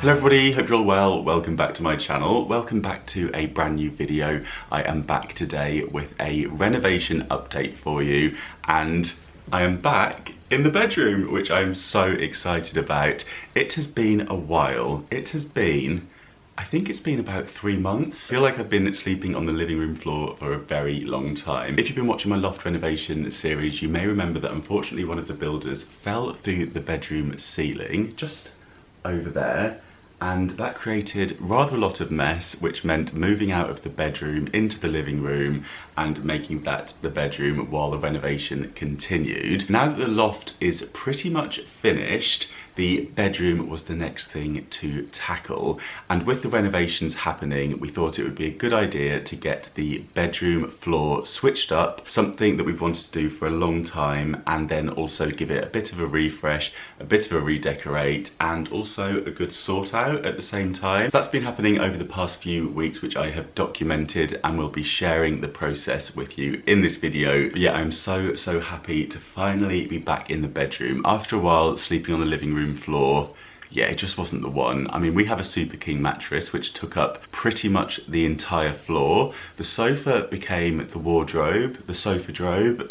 Hello everybody, hope you're all well. Welcome back to my channel. Welcome back to a brand new video. I am back today with a renovation update for you, and I am back in the bedroom, which I'm so excited about. It has been a while. I think it's been about 3 months. I feel like I've been sleeping on the living room floor for a very long time. If you've been watching my loft renovation series, you may remember that unfortunately one of the builders fell through the bedroom ceiling, just over there, and that created rather a lot of mess, which meant moving out of the bedroom into the living room and making that the bedroom while the renovation continued. Now that the loft is pretty much finished, the bedroom was the next thing to tackle, and with the renovations happening, we thought it would be a good idea to get the bedroom floor switched up, something that we've wanted to do for a long time, and then also give it a bit of a refresh, a bit of a redecorate, and also a good sort out at the same time. So that's been happening over the past few weeks, which I have documented and will be sharing the process with you in this video. But yeah, I'm so happy to finally be back in the bedroom after a while sleeping on the living room floor. Yeah, it just wasn't the one. I mean, we have a Super King mattress which took up pretty much the entire floor. The sofa became the wardrobe, the sofa drobe,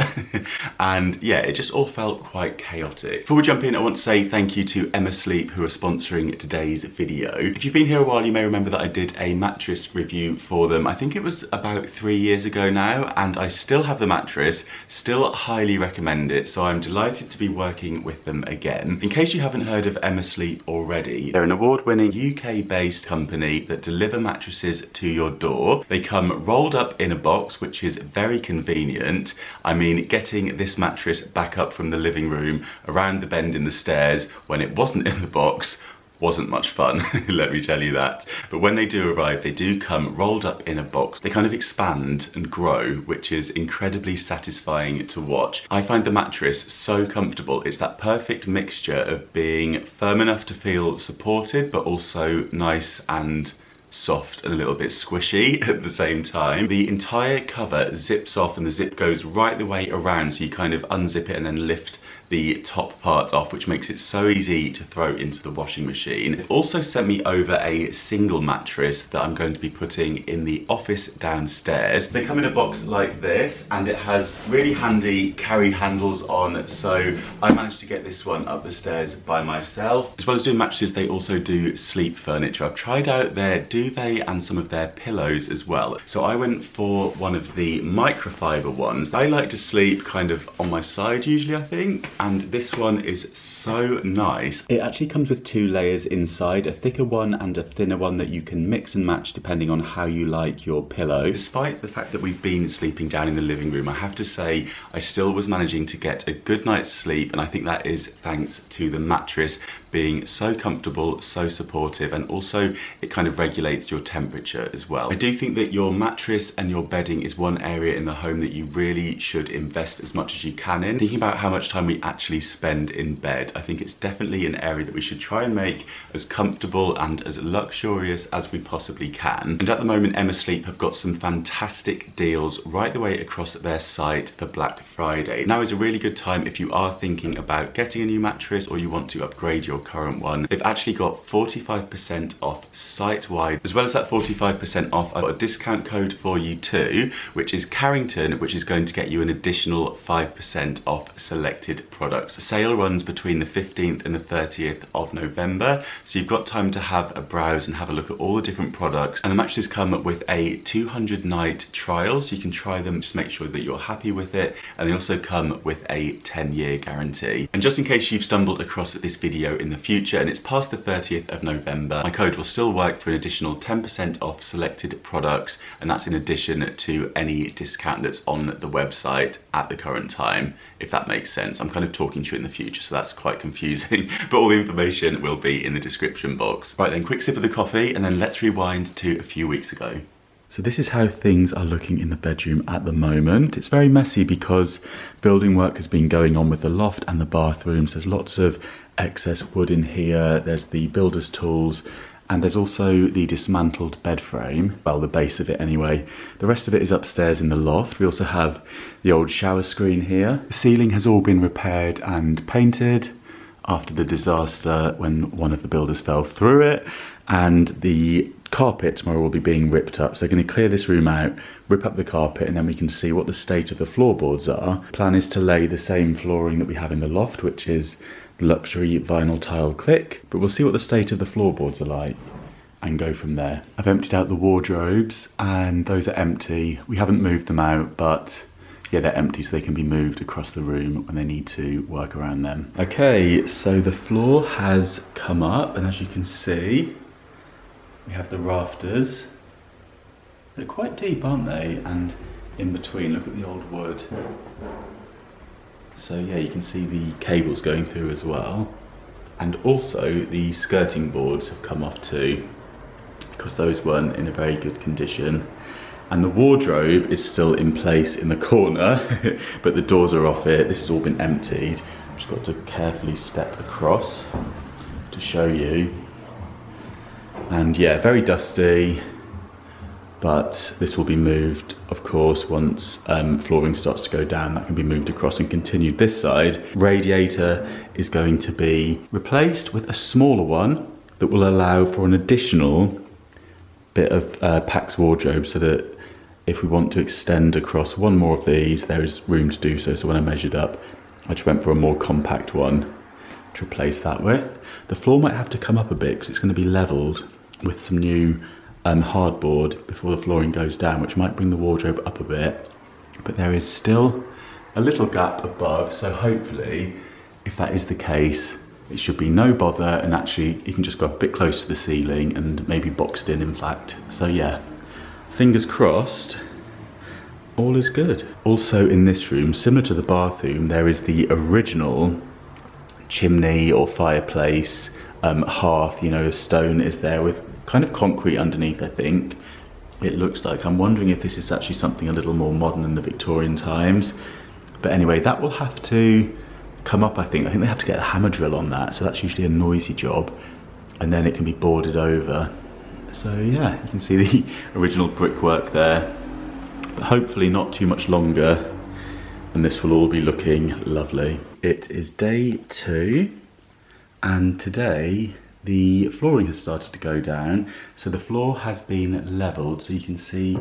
and yeah, it just all felt quite chaotic. Before we jump in, I want to say thank you to Emma Sleep, who are sponsoring today's video. If you've been here a while, you may remember that I did a mattress review for them. I think it was about 3 years ago now, and I still have the mattress, still highly recommend it, so I'm delighted to be working with them again. In case you haven't heard of Emma Sleep already, they're an award-winning UK-based company that deliver mattresses to your door. They come rolled up in a box, which is very convenient. I mean, getting this mattress back up from the living room around the bend in the stairs when it wasn't in the box wasn't much fun, let me tell you that. But when they do arrive, they do come rolled up in a box. They kind of expand and grow, which is incredibly satisfying to watch. I find the mattress so comfortable. It's that perfect mixture of being firm enough to feel supported, but also nice and soft and a little bit squishy at the same time. The entire cover zips off and the zip goes right the way around, so you kind of unzip it and then lift the top part off, which makes it so easy to throw into the washing machine. They've also sent me over a single mattress that I'm going to be putting in the office downstairs. They come in a box like this, and it has really handy carry handles on, so I managed to get this one up the stairs by myself. As well as doing mattresses, they also do sleep furniture. I've tried out their duvet and some of their pillows as well. So I went for one of the microfiber ones. I like to sleep kind of on my side usually, I think, and this one is so nice. It actually comes with 2 layers inside, a thicker one and a thinner one that you can mix and match depending on how you like your pillow. Despite the fact that we've been sleeping down in the living room, I have to say I still was managing to get a good night's sleep, and I think that is thanks to the mattress being so comfortable, so supportive, and also it kind of regulates your temperature as well. I do think that your mattress and your bedding is one area in the home that you really should invest as much as you can in. Thinking about how much time we actually spend in bed, I think it's definitely an area that we should try and make as comfortable and as luxurious as we possibly can. And at the moment, Emma Sleep have got some fantastic deals right the way across their site for Black Friday. Now is a really good time if you are thinking about getting a new mattress or you want to upgrade your current one. They've actually got 45% off site-wide. As well as that 45% off, I've got a discount code for you too, which is Carrington, which is going to get you an additional 5% off selected products. The sale runs between the 15th and the 30th of November, so you've got time to have a browse and have a look at all the different products. And the mattresses come with a 200-night trial, so you can try them, just make sure that you're happy with it, and they also come with a 10-year guarantee. And just in case you've stumbled across this video in the future and it's past the 30th of November, my code will still work for an additional 10% off selected products, and that's in addition to any discount that's on the website at the current time, if that makes sense. I'm kind of talking to you in the future, so that's quite confusing, but all the information will be in the description box. Right then, quick sip of the coffee, and then let's rewind to a few weeks ago. So this is how things are looking in the bedroom at the moment. It's very messy because building work has been going on with the loft and the bathrooms. There's lots of excess wood in here. There's the builder's tools, and there's also the dismantled bed frame. Well, the base of it anyway. The rest of it is upstairs in the loft. We also have the old shower screen here. The ceiling has all been repaired and painted. after the disaster when one of the builders fell through it, and the carpet tomorrow will be being ripped up. So they're going to clear this room out, rip up the carpet, and then we can see what the state of the floorboards are. Plan is to lay the same flooring that we have in the loft, which is luxury vinyl tile click, but we'll see what the state of the floorboards are like and go from there. I've emptied out the wardrobes and those are empty. We haven't moved them out, but yeah, they're empty so they can be moved across the room when they need to work around them. Okay, so the floor has come up, and as you can see, we have the rafters. They're quite deep, aren't they? And in between, look at the old wood. So yeah, you can see the cables going through as well. And also the skirting boards have come off too, because those weren't in a very good condition. And the wardrobe is still in place in the corner, but the doors are off it. This has all been emptied. I've just got to carefully step across to show you. And yeah, very dusty, but this will be moved, of course, once flooring starts to go down. That can be moved across and continued. This side, radiator is going to be replaced with a smaller one that will allow for an additional bit of PAX wardrobe, so that if we want to extend across one more of these, there is room to do so. So when I measured up, I just went for a more compact one to replace that with. The floor might have to come up a bit because it's going to be levelled with some new hardboard before the flooring goes down, which might bring the wardrobe up a bit. But there is still a little gap above, so hopefully, if that is the case, it should be no bother, and actually you can just go a bit close to the ceiling and maybe boxed in fact. So yeah, fingers crossed, all is good. Also in this room, similar to the bathroom, there is the original chimney or fireplace, hearth, you know, stone is there with kind of concrete underneath, I think. It looks like. I'm wondering if this is actually something a little more modern in the Victorian times. But anyway, that will have to come up, I think. I think they have to get a hammer drill on that, so that's usually a noisy job. And then it can be boarded over. So yeah, you can see the original brickwork there. But hopefully not too much longer, and this will all be looking lovely. It is day 2, and today the flooring has started to go down. So the floor has been levelled, so you can see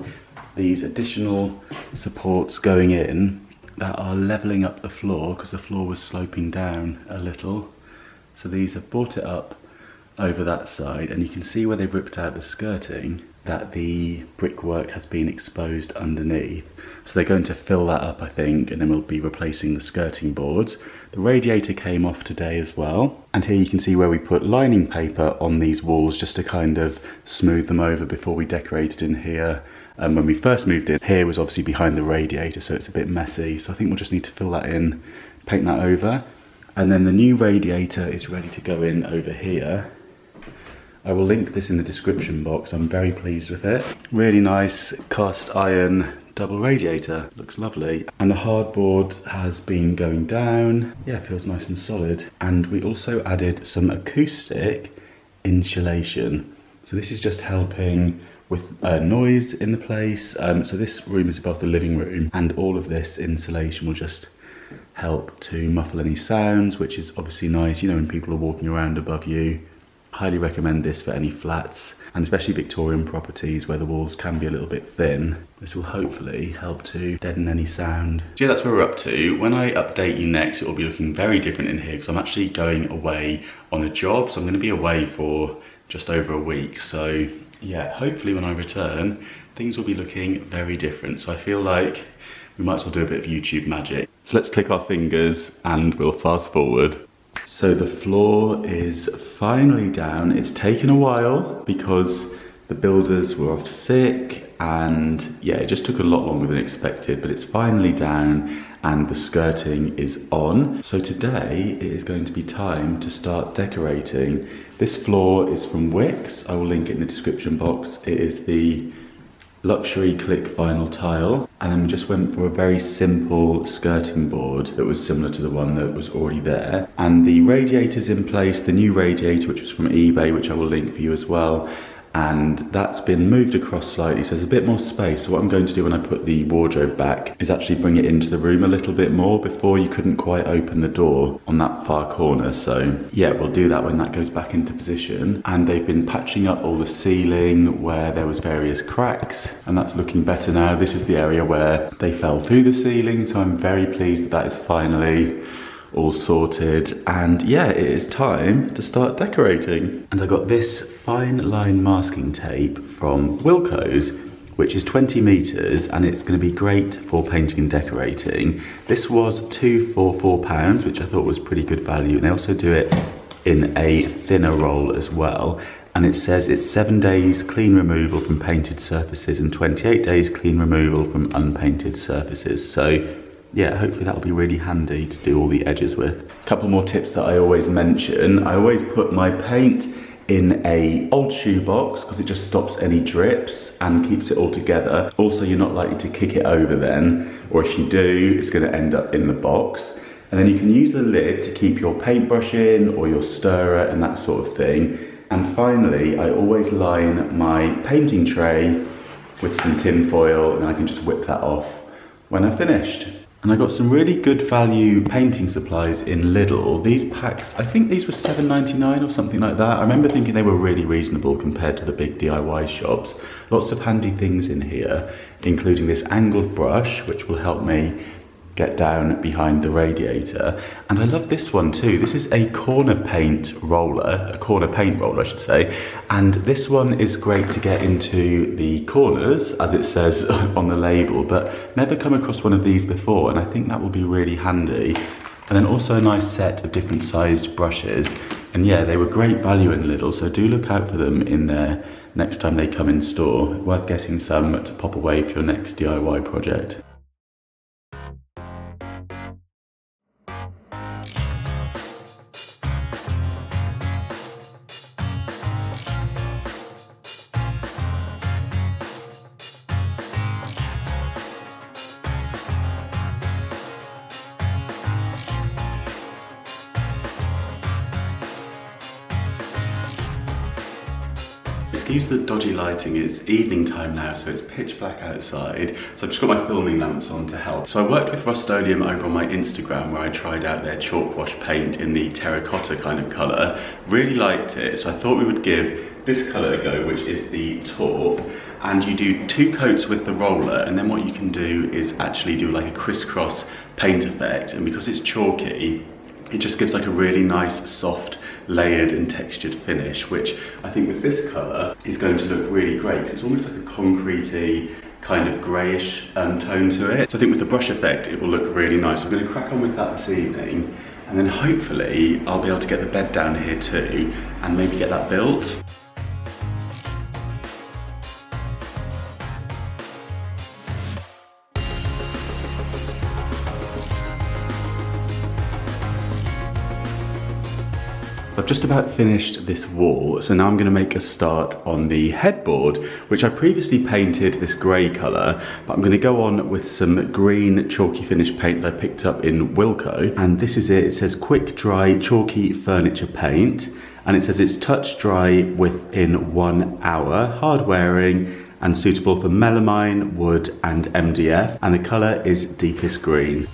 these additional supports going in that are levelling up the floor, because the floor was sloping down a little. So these have brought it up over that side, and you can see where they've ripped out the skirting that the brickwork has been exposed underneath. So they're going to fill that up, I think, and then we'll be replacing the skirting boards. The radiator came off today as well. And here you can see where we put lining paper on these walls just to kind of smooth them over before we decorated in here. When we first moved in, here was obviously behind the radiator, so it's a bit messy. So I think we'll just need to fill that in, paint that over. And then the new radiator is ready to go in over here. I will link this in the description box. I'm very pleased with it. Really nice cast iron double radiator. Looks lovely. And the hardboard has been going down. Yeah, it feels nice and solid. And we also added some acoustic insulation. So this is just helping with noise in the place. So this room is above the living room, and all of this insulation will just help to muffle any sounds, which is obviously nice, you know, when people are walking around above you. Highly recommend this for any flats, and especially Victorian properties where the walls can be a little bit thin. This will hopefully help to deaden any sound. Yeah, that's where we're up to. When I update you next, it will be looking very different in here because I'm actually going away on a job. So I'm going to be away for just over a week. So yeah, hopefully when I return, things will be looking very different. So I feel like we might as well do a bit of YouTube magic. So let's click our fingers and we'll fast forward. So the floor is finally down. It's taken a while because the builders were off sick, and yeah, it just took a lot longer than expected, but it's finally down and the skirting is on. So today it is going to be time to start decorating. This floor is from Wix. I will link it in the description box. It is the luxury click vinyl tile, and then we just went for a very simple skirting board that was similar to the one that was already there. And the radiator's in place, the new radiator, which was from eBay, which I will link for you as well. and that's been moved across slightly, so there's a bit more space. So what I'm going to do when I put the wardrobe back is actually bring it into the room a little bit more. Before, you couldn't quite open the door on that far corner, so yeah, we'll do that when that goes back into position. And they've been patching up all the ceiling where there was various cracks, and that's looking better now. This is the area where they fell through the ceiling, so I'm very pleased that that is finally all sorted. And yeah, it is time to start decorating. And I got this fine line masking tape from Wilko's, which is 20 meters, and it's going to be great for painting and decorating. This was £2 for £4, which I thought was pretty good value, and they also do it in a thinner roll as well. And it says it's 7 days clean removal from painted surfaces and 28 days clean removal from unpainted surfaces. So yeah, hopefully that'll be really handy to do all the edges with. A couple more tips that I always mention. I always put my paint in a old shoe box because it just stops any drips and keeps it all together. Also, you're not likely to kick it over then, or if you do, it's going to end up in the box. And then you can use the lid to keep your paintbrush in, or your stirrer and that sort of thing. And finally, I always line my painting tray with some tin foil, and I can just whip that off when I've finished. And I got some really good value painting supplies in Lidl. These packs, I think these were £7.99 or something like that. I remember thinking they were really reasonable compared to the big DIY shops. Lots of handy things in here, including this angled brush, which will help me get down behind the radiator. And I love this one too. This is a corner paint roller, a corner paint roller I should say. And this one is great to get into the corners, as it says on the label, but never come across one of these before, and I think that will be really handy. And then also a nice set of different sized brushes. And yeah, they were great value in Lidl, so do look out for them in there next time they come in store. Worth getting some to pop away for your next DIY project. Excuse the dodgy lighting, it's evening time now, so it's pitch black outside. So I've just got my filming lamps on to help. So I worked with Rust-Oleum over on my Instagram, where I tried out their chalk wash paint in the terracotta kind of colour. Really liked it, so I thought we would give this colour a go, which is the taupe. And you do 2 coats with the roller, and then what you can do is actually do like a crisscross paint effect. And because it's chalky, it just gives like a really nice, soft, layered and textured finish, which I think with this colour is going to look really great, because it's almost like a concretey kind of greyish tone to it. So I think with the brush effect it will look really nice. I'm going to crack on with that this evening, and then hopefully I'll be able to get the bed down here too and maybe get that built. I've just about finished this wall, so now I'm going to make a start on the headboard, which I previously painted this grey colour, but I'm going to go on with some green chalky finish paint that I picked up in Wilko. And this is it. It says quick dry chalky furniture paint, and it says it's touch dry within 1 hour, hard wearing and suitable for melamine, wood and MDF, and the colour is deepest green.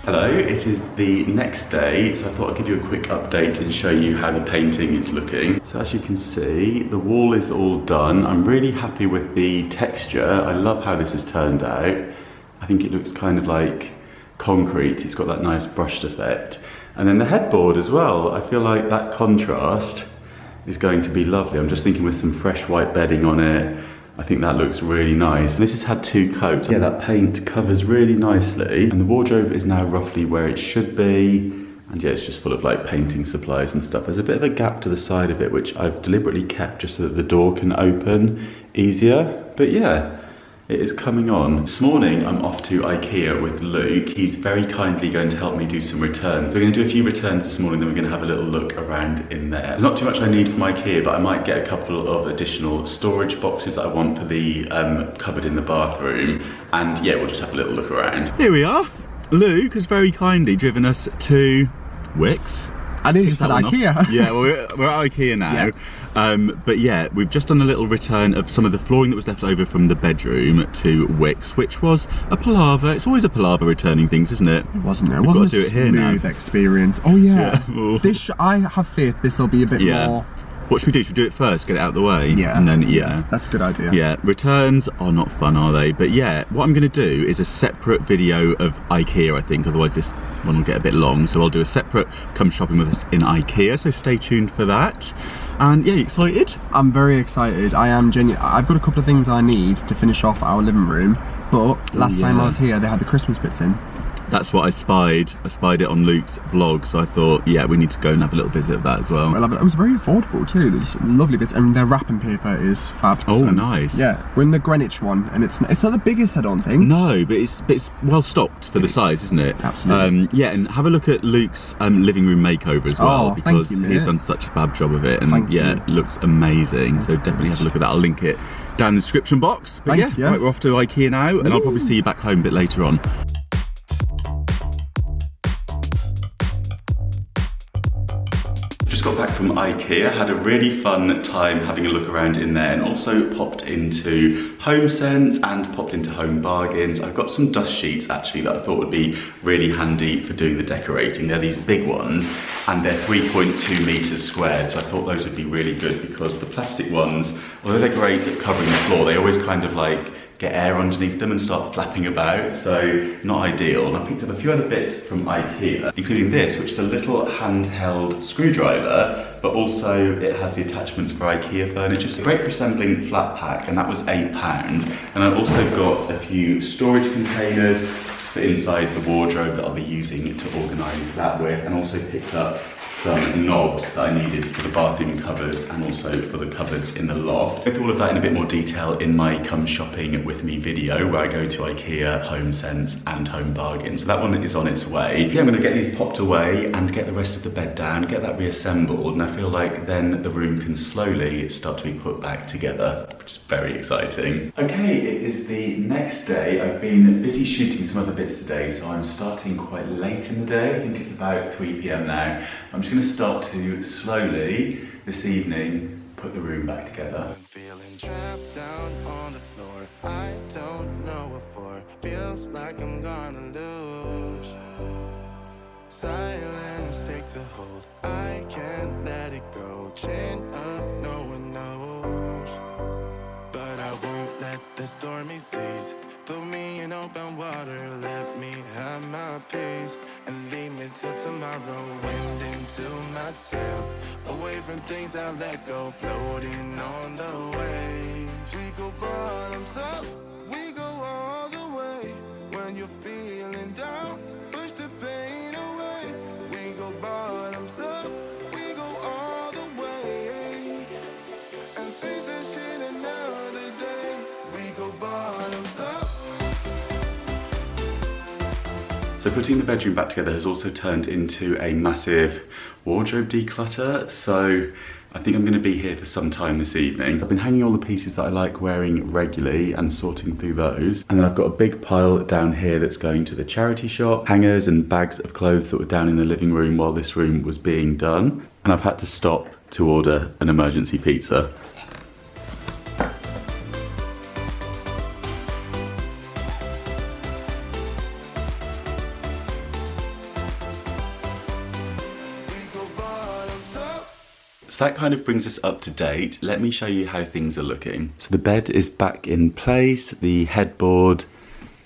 Hello, it is the next day, so I thought I'd give you a quick update and show you how the painting is looking. So as you can see, the wall is all done. I'm really happy with the texture. I love how this has turned out. I think it looks kind of like concrete. It's got that nice brushed effect. And then the headboard as well. I feel like that contrast is going to be lovely. I'm just thinking with some fresh white bedding on it, I think that looks really nice. This has had 2 coats. Yeah, that paint covers really nicely. And the wardrobe is now roughly where it should be. And yeah, it's just full of like painting supplies and stuff. There's a bit of a gap to the side of it, which I've deliberately kept just so that the door can open easier. But yeah, It is coming on. This morning I'm off to Ikea with Luke. He's very kindly going to help me do some returns. We're going to do a few returns this morning, then we're going to have a little look around in there. There's not too much I need from Ikea, but I might get a couple of additional storage boxes that I want for the cupboard in the bathroom. And yeah, we'll just have a little look around. Here we are. Luke has very kindly driven us to Wickes. I nearly just said Ikea. Yeah, well, we're at Ikea now. Yeah. But yeah, we've just done a little return of some of the flooring that was left over from the bedroom to Wickes, which was a palaver. It's always a palaver returning things, isn't it? It wasn't. It wasn't a smooth experience. Oh yeah. This I have faith this will be a bit more. What should we do? Should we do it first, get it out of the way? Yeah. And then, that's a good idea. Yeah, returns are not fun, are they? But yeah, what I'm going to do is a separate video of Ikea, I think, otherwise this one will get a bit long. So I'll do a separate come shopping with us in Ikea, so stay tuned for that. And yeah, you excited? I'm very excited. I am genuine. I've got a couple of things I need to finish off our living room, but last time I was here, they had the Christmas bits in. That's what I spied. I spied it on Luke's vlog, so I thought, yeah, we need to go and have a little visit of that as well. Well, it was very affordable too. There's lovely bits, and their wrapping paper is fab. Oh, nice. Yeah, we're in the Greenwich one, and it's not the biggest, I don't think. No, but it's well stocked for the size, isn't it? Absolutely. Yeah, and have a look at Luke's living room makeover as well, because he's done such a fab job of it, and it looks amazing. So definitely have a look at that. I'll link it down in the description box. But yeah, right, we're off to Ikea now, and I'll probably see you back home a bit later on. Just got back from Ikea, had a really fun time having a look around in there, and also popped into Homesense and popped into Home Bargains. I've got some dust sheets actually that I thought would be really handy for doing the decorating. They're these big ones and they're 3.2 meters squared, so I thought those would be really good because the plastic ones, although they're great at covering the floor, they always kind of like get air underneath them and start flapping about, so not ideal. And I picked up a few other bits from Ikea, including this, which is a little handheld screwdriver, but also it has the attachments for Ikea furniture. So great for assembling flat pack, and that was £8. And I also got a few storage containers for inside the wardrobe that I'll be using to organise that with, and also picked up some knobs that I needed for the bathroom cupboards and also for the cupboards in the loft. I'll go through all of that in a bit more detail in my come shopping with me video, where I go to Ikea, Homesense and Home Bargains. So that one is on its way. Yeah, I'm gonna get these popped away and get the rest of the bed down, get that reassembled, and I feel like then the room can slowly start to be put back together, which is very exciting. Okay, it is the next day. I've been busy shooting some other bits today, so I'm starting quite late in the day. I think it's about 3 PM now. I'm just going to start to slowly, this evening, put the room back together. I'm feeling trapped down on the floor. I don't know what for. Feels like I'm gonna lose. Silence takes a hold. I can't let it go. Chain up, no one knows. But I won't let the stormy seas throw me in open water. Let me have my peace and leave me till tomorrow. Wind into my sail, away from things I let go, floating on the waves. We go bottoms up, we go all the way. When you're feeling down, push the pain away. We go bottoms up, we go all the way, and face that shit another day. We go bottoms up. So putting the bedroom back together has also turned into a massive wardrobe declutter, so I think I'm going to be here for some time this evening. I've been hanging all the pieces that I like wearing regularly and sorting through those, and then I've got a big pile down here that's going to the charity shop, hangers and bags of clothes that were down in the living room while this room was being done, and I've had to stop to order an emergency pizza. So that kind of brings us up to date. Let me show you how things are looking. So the bed is back in place. The headboard,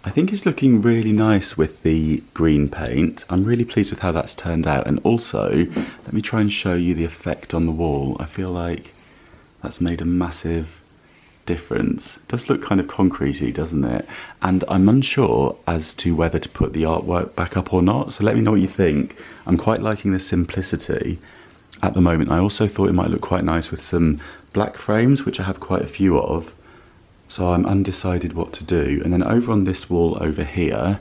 I think, is looking really nice with the green paint. I'm really pleased with how that's turned out. And also, let me try and show you the effect on the wall. I feel like that's made a massive difference. It does look kind of concretey, doesn't it? And I'm unsure as to whether to put the artwork back up or not. So let me know what you think. I'm quite liking the simplicity at the moment. I also thought it might look quite nice with some black frames, which I have quite a few of, So I'm undecided what to do. And then over on this wall over here,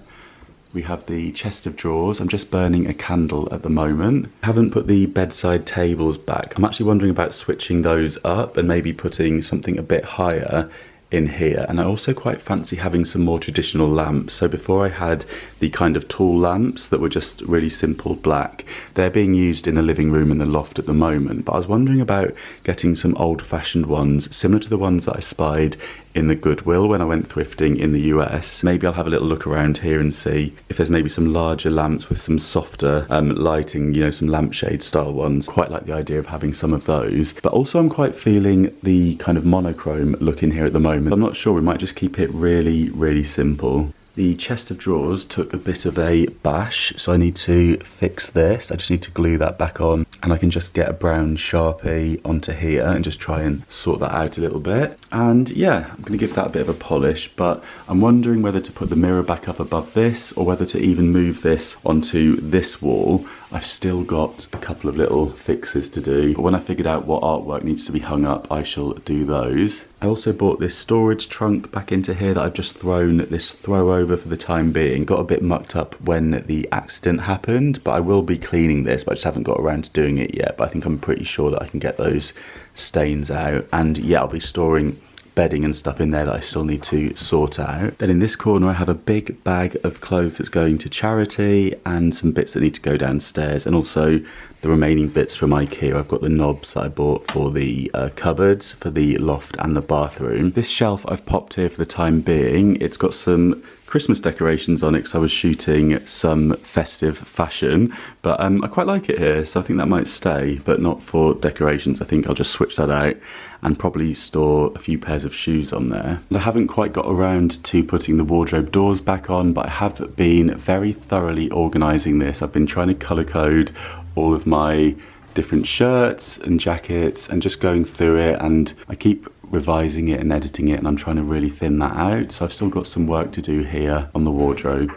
we have the chest of drawers. I'm just burning a candle at the moment. Haven't put the bedside tables back. I'm actually wondering about switching those up and maybe putting something a bit higher in here. And I also quite fancy having some more traditional lamps. So before I had the kind of tall lamps that were just really simple black. They're being used in the living room and the loft at the moment, but I was wondering about getting some old-fashioned ones similar to the ones that I spied in the Goodwill when I went thrifting in the US. Maybe I'll have a little look around here and see if there's maybe some larger lamps with some softer lighting, you know, some lampshade style ones. Quite like the idea of having some of those. But also I'm quite feeling the kind of monochrome look in here at the moment. I'm not sure, we might just keep it really, really simple. The chest of drawers took a bit of a bash, so I need to fix this. I just need to glue that back on, and I can just get a brown Sharpie onto here and just try and sort that out a little bit. And yeah, I'm going to give that a bit of a polish, but I'm wondering whether to put the mirror back up above this or whether to even move this onto this wall. I've still got a couple of little fixes to do, but when I figured out what artwork needs to be hung up, I shall do those. I also bought this storage trunk back into here that I've just thrown this throw over for the time being. Got a bit mucked up when the accident happened, but I will be cleaning this, but I just haven't got around to doing it yet. But I think I'm pretty sure that I can get those stains out. And yeah, I'll be storing bedding and stuff in there that I still need to sort out. Then in this corner I have a big bag of clothes that's going to charity and some bits that need to go downstairs, and also the remaining bits from Ikea. I've got the knobs that I bought for the cupboards, for the loft and the bathroom. This shelf I've popped here for the time being. It's got some Christmas decorations on it because I was shooting some festive fashion, but I quite like it here, so I think that might stay, but not for decorations. I think I'll just switch that out and probably store a few pairs of shoes on there. And I haven't quite got around to putting the wardrobe doors back on, but I have been very thoroughly organising this. I've been trying to colour code all of my different shirts and jackets and just going through it, and I keep revising it and editing it, and I'm trying to really thin that out. So I've still got some work to do here on the wardrobe.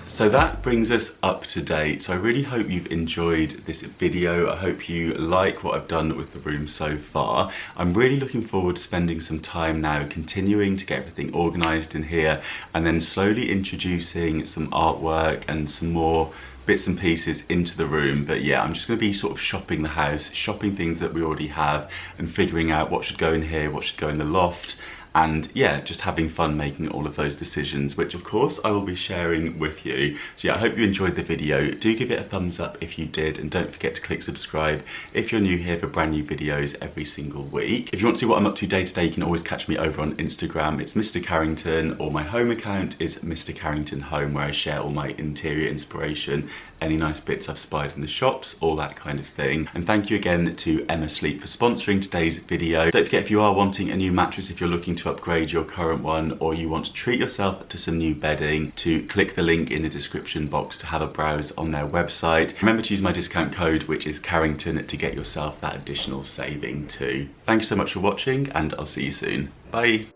So that brings us up to date. So I really hope you've enjoyed this video. I hope you like what I've done with the room so far. I'm really looking forward to spending some time now continuing to get everything organised in here, and then slowly introducing some artwork and some more bits and pieces into the room. But yeah, I'm just going to be sort of shopping the house, shopping things that we already have and figuring out what should go in here, what should go in the loft. And yeah, just having fun making all of those decisions, which of course I will be sharing with you. So yeah, I hope you enjoyed the video. Do give it a thumbs up if you did, and don't forget to click subscribe if you're new here for brand new videos every single week. If you want to see what I'm up to day to day, you can always catch me over on Instagram. It's Mr. Carrington, or my home account is Mr. Carrington Home, where I share all my interior inspiration, any nice bits I've spied in the shops, all that kind of thing. And thank you again to Emma Sleep for sponsoring today's video. Don't forget, if you are wanting a new mattress, if you're looking to upgrade your current one, or you want to treat yourself to some new bedding, to click the link in the description box to have a browse on their website. Remember to use my discount code, which is Carrington, to get yourself that additional saving too. Thank you so much for watching, and I'll see you soon. Bye.